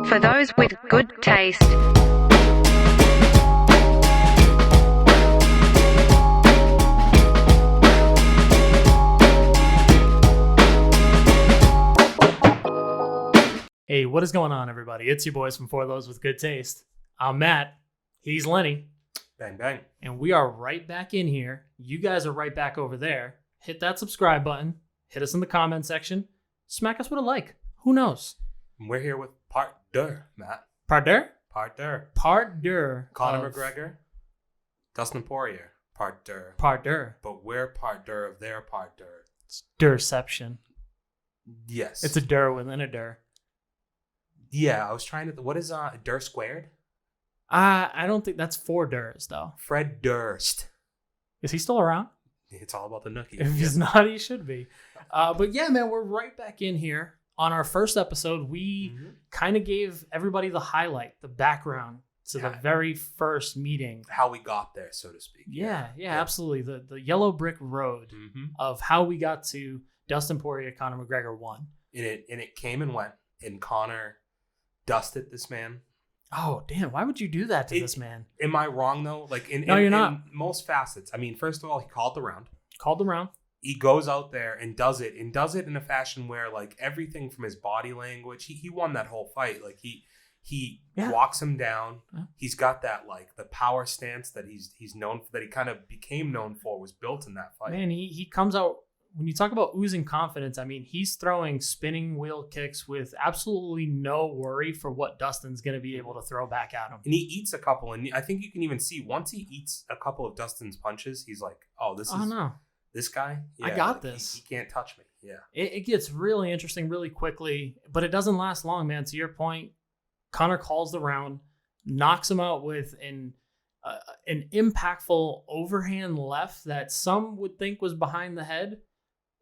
For those with good taste. Hey, what is going on, everybody? It's your boys from For Those with Good Taste. I'm Matt. He's Lenny. Bang, bang. And we are right back in here. You guys are right back over there. Hit that subscribe button. Hit us in the comment section. Smack us with a like. Who knows? We're here with part deux, Matt. Part deux? Part deux. Part deux. Conor McGregor, Dustin Poirier. Part deux. Part deux. But we're part deux of their part deux. It's Durception. Yes. It's a dur within a dur. Yeah, I was trying to... What is deux squared? I don't think that's 4 durs, though. Fred Durst. Is he still around? It's all about the nookie. If he's not, he should be. But yeah, man, we're right back in here. On our first episode, we kind of gave everybody the highlight, the background to the very first meeting. How we got there, so to speak. Yeah, absolutely. The yellow brick road of how we got to Dustin Poirier, Conor McGregor 1. And it came and went, and Conor dusted this man. Oh, damn. Why would you do that to this man? Am I wrong, though? Like No, you're not. In most facets. I mean, first of all, he called the round. Called the round. He goes out there and does it in a fashion where, like, everything from his body language, he won that whole fight. Like, he walks him down. Yeah. He's got that, like, the power stance that he's known for, that he kind of became known for, was built in that fight. Man, he comes out, when you talk about oozing confidence, I mean, he's throwing spinning wheel kicks with absolutely no worry for what Dustin's going to be able to throw back at him. And he eats a couple, and I think you can even see once he eats a couple of Dustin's punches, he's like, oh, this guy? Yeah, I got this. He can't touch me. Yeah. It gets really interesting really quickly, but it doesn't last long, man. To your point, Conor calls the round, knocks him out with an impactful overhand left that some would think was behind the head.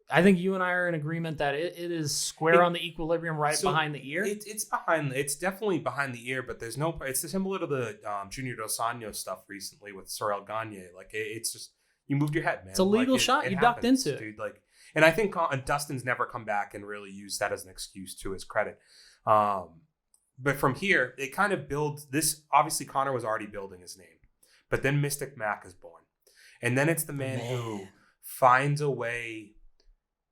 I think you and I are in agreement that it is square on the equilibrium behind the ear. It's definitely behind the ear, but there's no. It's similar to the Junior Dos Anjos stuff recently with Sorel Gagne. Like it's just. You moved your head, man. It's a legal shot. You ducked into it, dude. Like, and I think Dustin's never come back and really used that as an excuse to his credit. But from here, it kind of builds this. Obviously, Conor was already building his name, but then Mystic Mac is born, and then it's the man who finds a way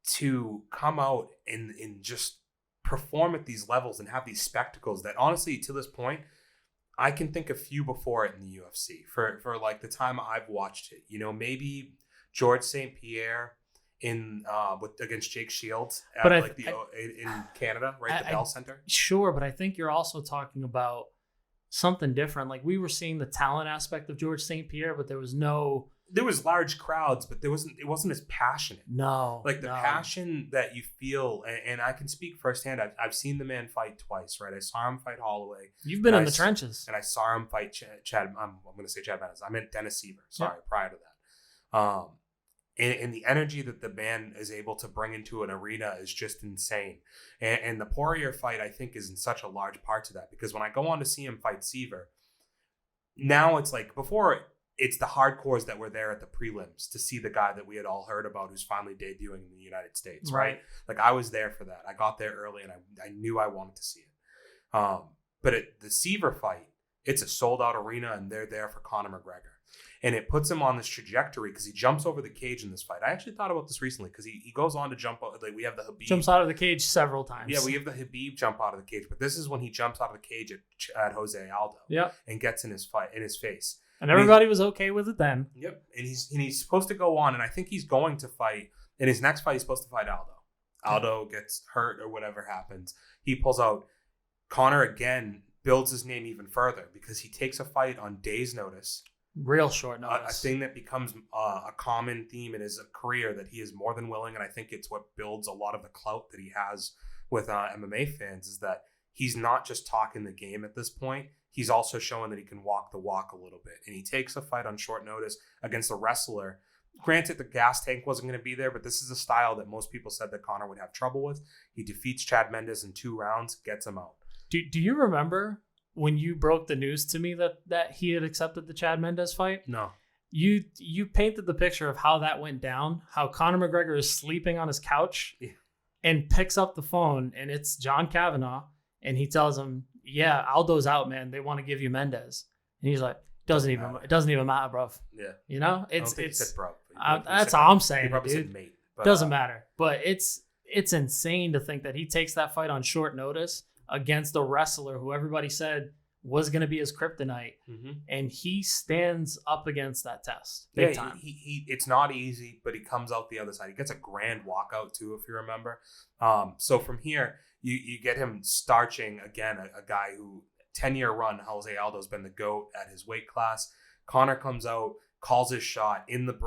to come out and just perform at these levels and have these spectacles that, honestly, to this point, I can think of few before it in the UFC for like the time I've watched it. You know, maybe George St. Pierre against Jake Shields in Canada, right? The Bell Center. Sure, but I think you're also talking about something different. Like, we were seeing the talent aspect of George St. Pierre, but there was large crowds, but it wasn't as passionate. No. Like the passion that you feel, and I can speak firsthand. I've seen the man fight twice, right? I saw him fight Holloway. You've been in the trenches. And I saw him fight Chad. I'm going to say Chad Mendes. I meant Dennis Seaver. Sorry, prior to that. And the energy that the man is able to bring into an arena is just insane. And the Poirier fight, I think, is in such a large part to that, because when I go on to see him fight Seaver, now it's like before. It's the hardcores that were there at the prelims to see the guy that we had all heard about who's finally debuting in the United States, right? Like, I was there for that. I got there early, and I knew I wanted to see it. But the Seaver fight, it's a sold-out arena, and they're there for Conor McGregor. And it puts him on this trajectory because he jumps over the cage in this fight. I actually thought about this recently because he goes on to jump out. Like, we have the Habib. Jumps out of the cage several times. Yeah, we have the Habib jump out of the cage. But this is when he jumps out of the cage at Jose Aldo. Yeah. And gets in his face. And everybody was okay with it then. Yep. And he's supposed to go on, and I think he's going to fight. In his next fight, he's supposed to fight Aldo. Aldo gets hurt or whatever happens. He pulls out. Conor, again, builds his name even further because he takes a fight on days' notice. Real short notice. A thing that becomes a common theme in his career that he is more than willing, and I think it's what builds a lot of the clout that he has with MMA fans, is that he's not just talking the game at this point. He's also showing that he can walk the walk a little bit. And he takes a fight on short notice against a wrestler. Granted, the gas tank wasn't going to be there, but this is a style that most people said that Conor would have trouble with. He defeats Chad Mendes in 2 rounds, gets him out. Do you remember when you broke the news to me that he had accepted the Chad Mendes fight? No. You painted the picture of how that went down, how Conor McGregor is sleeping on his couch and picks up the phone, and it's John Kavanaugh. And he tells him, yeah, Aldo's out, man. They want to give you Mendez. And he's like, it doesn't even matter, bro. Yeah. You know, I don't think he said bro. That's all I'm saying, He probably dude. said mate. But, Doesn't matter. But it's insane to think that he takes that fight on short notice against a wrestler who everybody said was going to be his kryptonite. Mm-hmm. And he stands up against that test. Big time. He it's not easy, but he comes out the other side. He gets a grand walkout too, if you remember. So from here, you get him starching again a guy who 10-year run, Jose Aldo's been the GOAT at his weight class. Conor comes out, calls his shot in the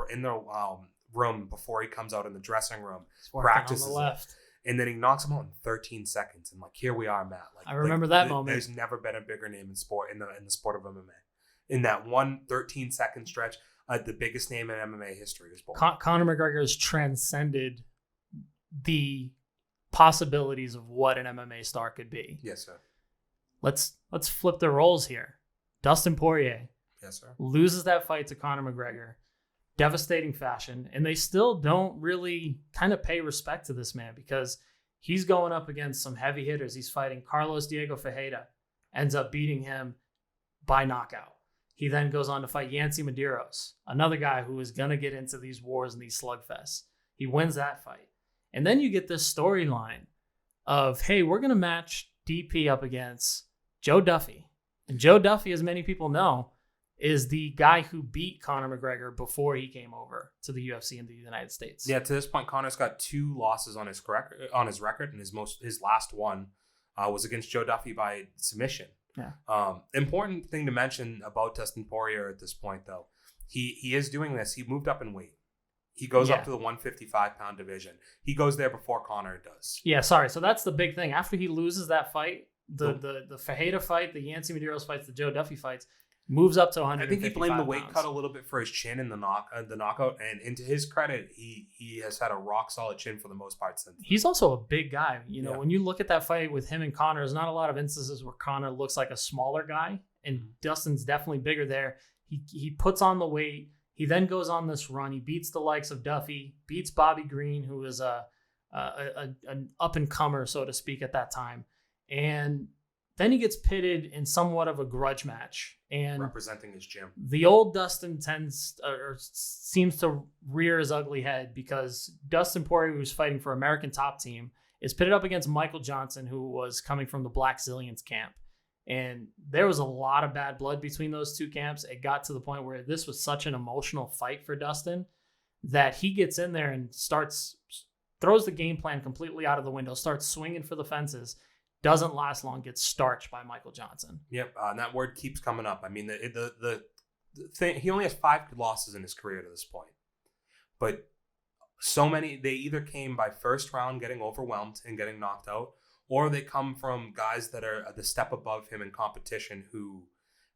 room before he comes out in the dressing room, practices on the left. And then he knocks him out in 13 seconds. And here we are, Matt. I remember that moment. There's never been a bigger name in sport in the sport of MMA. In that 13-second stretch, the biggest name in MMA history is born. Conor McGregor has transcended the possibilities of what an MMA star could be. Yes, sir. Let's flip the roles here. Dustin Poirier, yes, sir, loses that fight to Conor McGregor, devastating fashion, and they still don't really kind of pay respect to this man because he's going up against some heavy hitters. He's fighting Carlos Diego Ferreira, ends up beating him by knockout. He then goes on to fight Yancy Medeiros, another guy who is going to get into these wars and these slugfests. He wins that fight. And then you get this storyline of, hey, we're going to match DP up against Joe Duffy. And Joe Duffy, as many people know, is the guy who beat Conor McGregor before he came over to the UFC in the United States. Yeah, to this point, Conor's got 2 losses on his record, and his last one was against Joe Duffy by submission. Yeah. Important thing to mention about Dustin Poirier at this point, though, he is doing this. He moved up in weight. He goes up to the 155-pound division. He goes there before Conor does. Yeah, sorry. So that's the big thing. After he loses that fight, the Ferreira fight, the Yancy Medeiros fights, the Joe Duffy fights, moves up to 155 I think he blamed the weight pounds. cut a little bit for his chin in the knockout. And to his credit, he has had a rock-solid chin for the most part since. He's also a big guy. When you look at that fight with him and Conor, there's not a lot of instances where Conor looks like a smaller guy, and Dustin's definitely bigger there. He puts on the weight. He then goes on this run. He beats the likes of Duffy, beats Bobby Green, who is an up-and-comer, so to speak, at that time. And then he gets pitted in somewhat of a grudge match. And representing his gym. The old Dustin seems to rear his ugly head because Dustin Poirier, who's fighting for American Top Team, is pitted up against Michael Johnson, who was coming from the Black Zillions camp. And there was a lot of bad blood between those two camps. It got to the point where this was such an emotional fight for Dustin that he gets in there and throws the game plan completely out of the window, starts swinging for the fences, doesn't last long, gets starched by Michael Johnson. Yep, and that word keeps coming up. I mean, the thing, he only has 5 losses in his career to this point. But so many, they either came by first round getting overwhelmed and getting knocked out, or they come from guys that are the step above him in competition who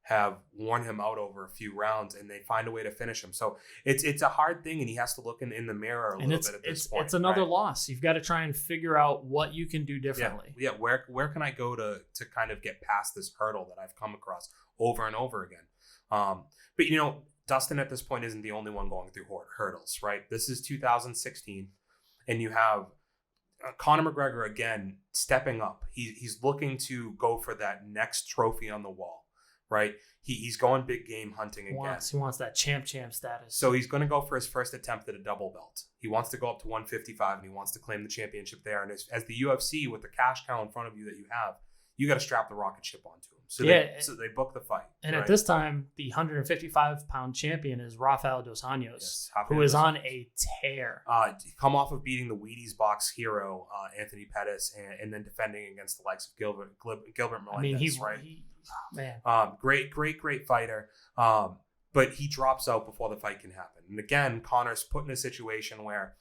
have worn him out over a few rounds, and they find a way to finish him. So it's a hard thing, and he has to look in the mirror a little bit at this point. It's another loss. You've got to try and figure out what you can do differently. Yeah. Where can I go to kind of get past this hurdle that I've come across over and over again? But Dustin at this point isn't the only one going through hurdles, right? This is 2016, and you have Conor McGregor again stepping up. He's looking to go for that next trophy on the wall, right? He's going big game hunting again. He wants that champ status. So he's going to go for his first attempt at a double belt. He wants to go up to 155 and he wants to claim the championship there. And as the UFC, with the cash cow in front of you that you have, you got to strap the rocket ship onto him. So they book the fight. And at this time, the 155-pound champion is Rafael Dos Anjos, who is on a tear. Come off of beating the Wheaties box hero, Anthony Pettis, and then defending against the likes of Gilbert Melendez. I mean, he's right. Man. Great fighter. But he drops out before the fight can happen. And again, Conor's put in a situation where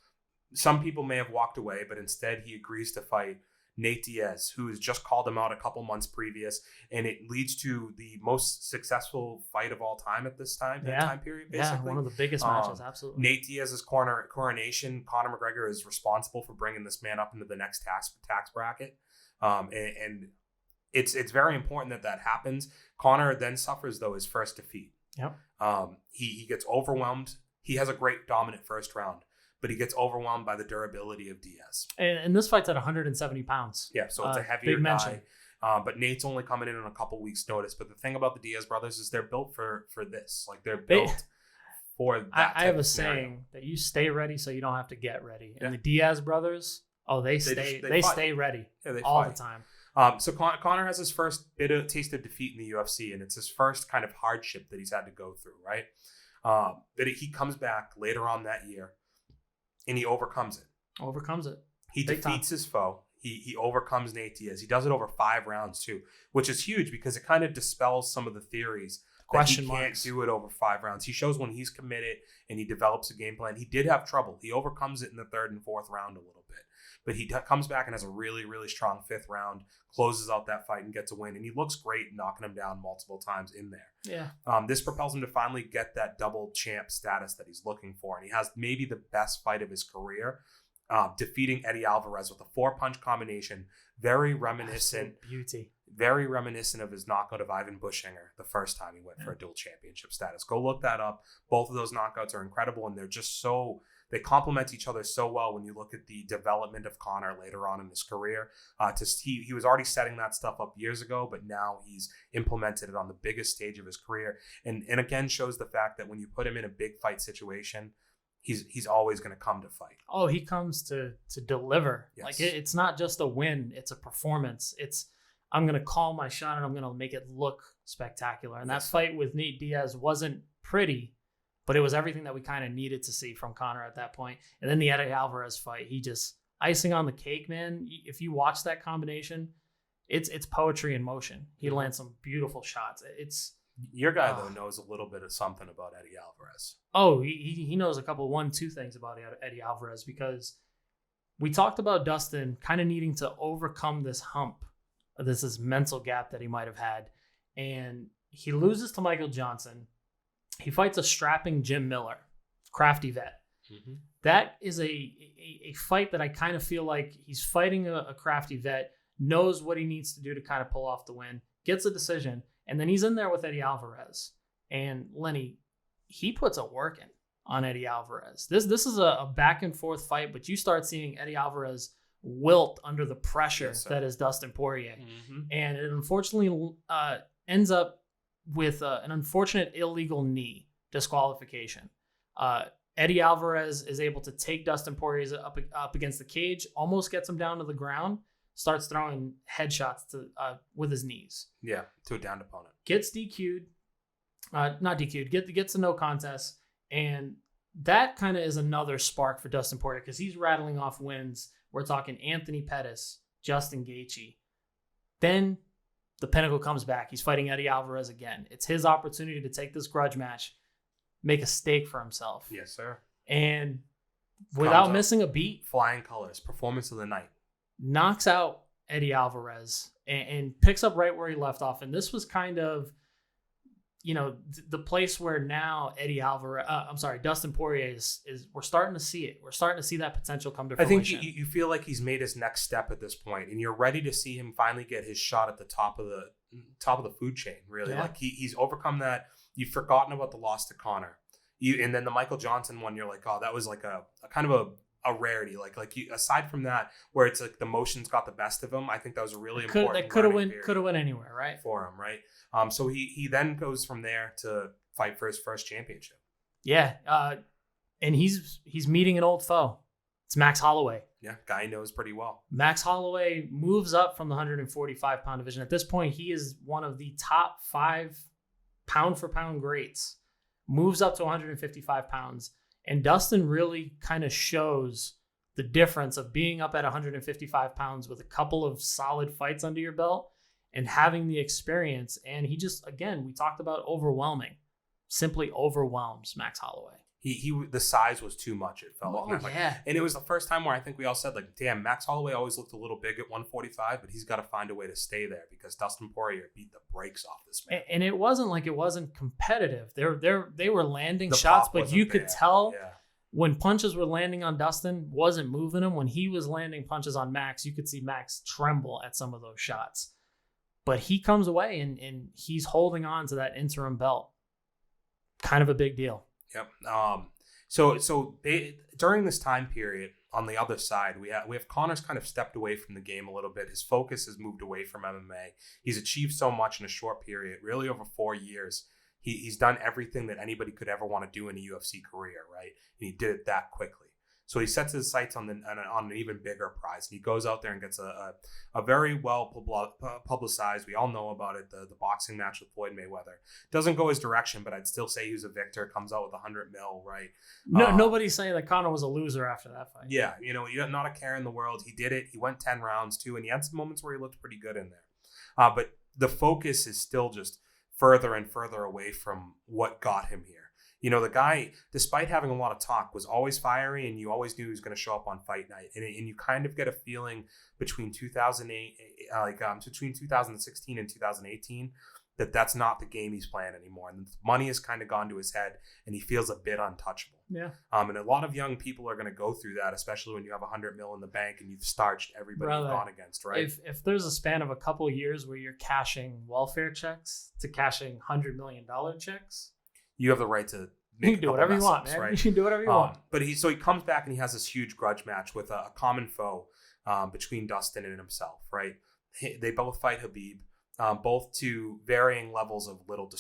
some people may have walked away, but instead he agrees to fight Nate Diaz, who has just called him out a couple months previous, and it leads to the most successful fight of all time at this time, time period, basically. Yeah, one of the biggest matches, absolutely. Nate Diaz's coronation, Conor McGregor is responsible for bringing this man up into the next tax bracket. And it's very important that happens. Conor then suffers, though, his first defeat. Yep. He gets overwhelmed. He has a great dominant first round, but he gets overwhelmed by the durability of Diaz. And this fight's at 170 pounds. Yeah, so it's a heavier big guy. mention. But Nate's only coming in on a couple weeks' notice. But the thing about the Diaz brothers is they're built for this. Like they're built for that. I have a saying that you stay ready so you don't have to get ready. And the Diaz brothers, they stay ready all the time. So Conor has his first taste of defeat in the UFC, and it's his first kind of hardship that he's had to go through, right? That he comes back later on that year, and he overcomes it. He defeats his foe. He overcomes Nate Diaz. He does it over 5 rounds too, which is huge because it kind of dispels some of the theories that he can't do it over 5 rounds. He shows when he's committed and he develops a game plan. He did have trouble. He overcomes it in the 3rd and 4th round a little bit. But he comes back and has a really, really strong 5th round, closes out that fight and gets a win. And he looks great knocking him down multiple times in there. Yeah. This propels him to finally get that double champ status that he's looking for. And he has maybe the best fight of his career, defeating Eddie Alvarez with a 4-punch combination. Very reminiscent of his knockout of Ivan Bushinger the first time he went for a dual championship status. Go look that up. Both of those knockouts are incredible, and they're just they complement each other so well when you look at the development of Conor later on in his career. He was already setting that stuff up years ago, but now he's implemented it on the biggest stage of his career. And again, shows the fact that when you put him in a big fight situation, he's always going to come to fight. Oh, he comes to deliver. Yes. Like it's not just a win, it's a performance. I'm going to call my shot and I'm going to make it look spectacular. And that fight with Nate Diaz wasn't pretty, but it was everything that we kind of needed to see from Conor at that point. And then the Eddie Alvarez fight, he just icing on the cake, man. If you watch that combination, it's poetry in motion. He lands some beautiful shots. Your guy though knows a little bit of something about Eddie Alvarez. Oh, he knows a couple 1-2 things about Eddie Alvarez, because we talked about Dustin kind of needing to overcome this hump, this mental gap that he might have had, and he loses to Michael Johnson. He fights a strapping Jim Miller, crafty vet. Mm-hmm. That is a fight that I kind of feel like he's fighting a crafty vet, knows what he needs to do to kind of pull off the win, gets a decision, and then he's in there with Eddie Alvarez. And Lenny, he puts a work in on Eddie Alvarez. This is a back and forth fight, but you start seeing Eddie Alvarez wilt under the pressure that is Dustin Poirier. Mm-hmm. And it unfortunately ends up with an unfortunate illegal knee disqualification. Eddie Alvarez is able to take Dustin Poirier up against the cage, almost gets him down to the ground, starts throwing headshots with his knees. Yeah, to a downed opponent. Gets DQ'd. Not DQ'd. Gets a no contest. And that kind of is another spark for Dustin Poirier because he's rattling off wins. We're talking Anthony Pettis, Justin Gaethje. Then the pinnacle comes back. He's fighting Eddie Alvarez again. It's his opportunity to take this grudge match, make a stake for himself. Yes, sir. And without missing a beat, flying colors, performance of the night, knocks out Eddie Alvarez and picks up right where he left off. And this was kind of, the place where now Dustin Poirier is we're starting to see it. We're starting to see that potential come to fruition. I think you feel like he's made his next step at this point, and you're ready to see him finally get his shot at the top of the food chain. Really, like he's overcome that. You've forgotten about the loss to Conor. And then the Michael Johnson one, you're like, oh, that was like a kind of a rarity. Like you, aside from that, where it's like the motions got the best of him, I think that was a really important. That could have went anywhere, right? For him, right? So he then goes from there to fight for his first championship. Yeah, and he's meeting an old foe. It's Max Holloway. Yeah, guy he knows pretty well. Max Holloway moves up from the 145-pound division. At this point, he is one of the top 5 pound-for-pound greats. Moves up to 155 pounds. And Dustin really kind of shows the difference of being up at 155 pounds with a couple of solid fights under your belt and having the experience. And he just, again, we talked about overwhelming. Simply overwhelms Max Holloway. The size was too much, it felt like. Yeah. And it was the first time where I think we all said, like, damn, Max Holloway always looked a little big at 145, but he's got to find a way to stay there because Dustin Poirier beat the brakes off this man. And it wasn't like it wasn't competitive. They were landing shots, but you could tell when punches were landing on Dustin, wasn't moving him. When he was landing punches on Max, you could see Max tremble at some of those shots. But he comes away and he's holding on to that interim belt. Kind of a big deal. Yep. During this time period, on the other side, we have Conor's kind of stepped away from the game a little bit. His focus has moved away from MMA. He's achieved so much in a short period, really over 4 years. He's done everything that anybody could ever want to do in a UFC career, right? And he did it that quickly. So he sets his sights on an even bigger prize. And he goes out there and gets a very well publicized. We all know about it. The boxing match with Floyd Mayweather doesn't go his direction, but I'd still say he was a victor. Comes out with $100 million, right? No, nobody's saying that Conor was a loser after that fight. Yeah, not a care in the world. He did it. He went 10 rounds too, and he had some moments where he looked pretty good in there. But the focus is still just further and further away from what got him here. The guy, despite having a lot of talk, was always fiery, and you always knew he was going to show up on fight night. And you kind of get a feeling between 2016 and 2018 that that's not the game he's playing anymore. And the money has kind of gone to his head, and he feels a bit untouchable. Yeah. And a lot of young people are going to go through that, especially when you have $100 million in the bank and you've starched everybody you've gone against, right? If there's a span of a couple of years where you're cashing welfare checks to cashing $100 million checks, you have the right to you can do whatever you want, man. Right? You can do whatever you want. But he comes back and he has this huge grudge match with a common foe between Dustin and himself, right? They both fight Khabib, both to varying levels of little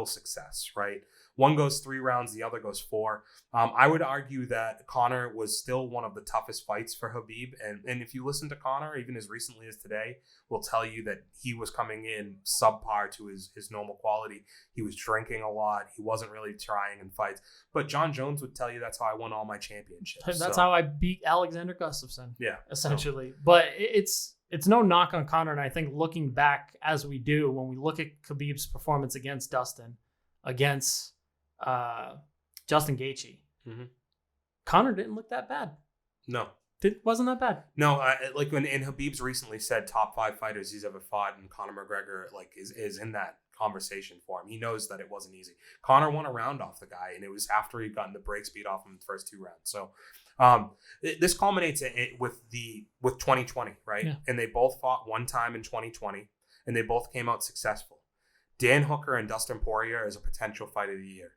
success, right? One goes 3 rounds, the other goes 4. I would argue that Conor was still one of the toughest fights for Khabib. And if you listen to Conor, even as recently as today, will tell you that he was coming in subpar to his normal quality. He was drinking a lot. He wasn't really trying in fights. But John Jones would tell you that's how I won all my championships. That's how I beat Alexander Gustafsson. Yeah. Essentially. But it's no knock on Conor. And I think looking back as we do, when we look at Khabib's performance against Dustin, against Justin Gaethje, Conor didn't look that bad. No. Wasn't that bad. No, like when Khabib's recently said top 5 fighters he's ever fought, and Conor McGregor is in that conversation for him. He knows that it wasn't easy. Conor won a round off the guy, and it was after he'd gotten the breaks beat off him in the first 2 rounds. So this culminates with 2020, right? Yeah. And they both fought one time in 2020, and they both came out successful. Dan Hooker and Dustin Poirier is a potential fight of the year.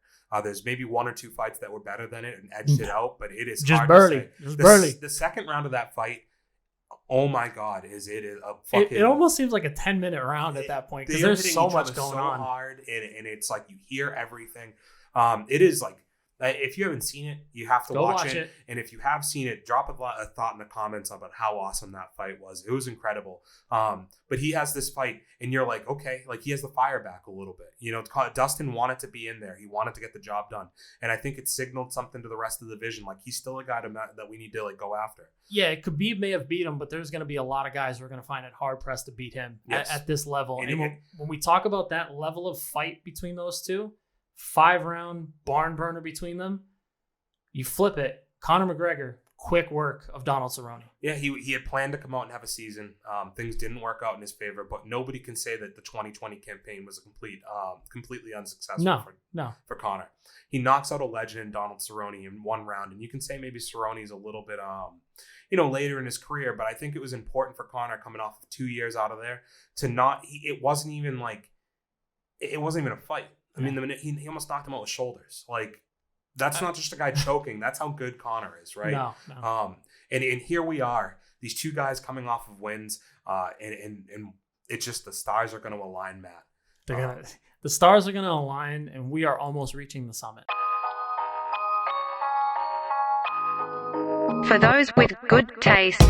There's maybe 1 or 2 fights that were better than it and edged it out, but it is just hard barely. to say. Just barely. The second round of that fight, oh my God, is a fucking... It almost seems like a 10-minute round at that point because there's so much going on. Hard, and it's like you hear everything. It is like, if you haven't seen it, you have to watch it. And if you have seen it, drop a thought in the comments about how awesome that fight was. It was incredible. But he has this fight, and you're like, okay, like he has the fire back a little bit. Dustin wanted to be in there. He wanted to get the job done. And I think it signaled something to the rest of the division. Like he's still a guy that we need to go after. Yeah, Khabib may have beat him, but there's going to be a lot of guys who are going to find it hard pressed to beat him at this level. And when we talk about that level of fight between those two, 5-round barn burner between them, you flip it, Conor McGregor, quick work of Donald Cerrone. Yeah, he had planned to come out and have a season. Things didn't work out in his favor, but nobody can say that the 2020 campaign was completely unsuccessful for Conor. He knocks out a legend in Donald Cerrone in 1 round, and you can say maybe Cerrone's a little bit later in his career, but I think it was important for Conor coming off of 2 years out of there to not. It wasn't even a fight. I mean, he almost knocked him out with shoulders. Like, that's not just a guy choking. That's how good Conor is, right? No. And here we are, these 2 guys coming off of wins, and it's just the stars are going to align, Matt. The stars are going to align, and we are almost reaching the summit. For those with good taste.